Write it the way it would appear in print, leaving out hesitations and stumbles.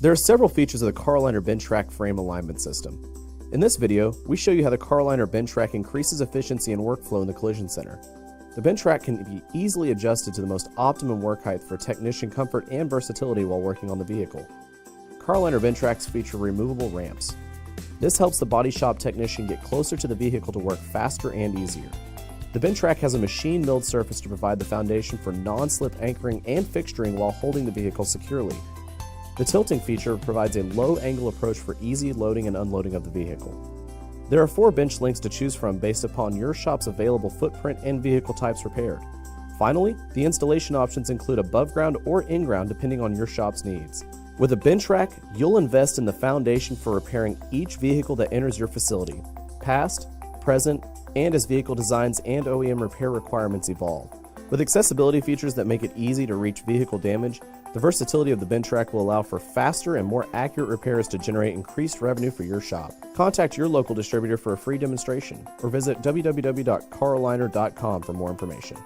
There are several features of the Car-O-Liner Benchrack frame alignment system. In this video, we show you how the Car-O-Liner Benchrack increases efficiency and workflow in the collision center. The Benchrack can be easily adjusted to the most optimum work height for technician comfort and versatility while working on the vehicle. Car-O-Liner Bentracks feature removable ramps. This helps the body shop technician get closer to the vehicle to work faster and easier. The Benchrack has a machine-milled surface to provide the foundation for non-slip anchoring and fixturing while holding the vehicle securely. The tilting feature provides a low-angle approach for easy loading and unloading of the vehicle. There are 4 bench lengths to choose from based upon your shop's available footprint and vehicle types repaired. Finally, the installation options include above ground or in-ground depending on your shop's needs. With a Benchrack, you'll invest in the foundation for repairing each vehicle that enters your facility, past, present, and as vehicle designs and OEM repair requirements evolve. With accessibility features that make it easy to reach vehicle damage, the versatility of the Benchrack will allow for faster and more accurate repairs to generate increased revenue for your shop. Contact your local distributor for a free demonstration or visit www.caroliner.com for more information.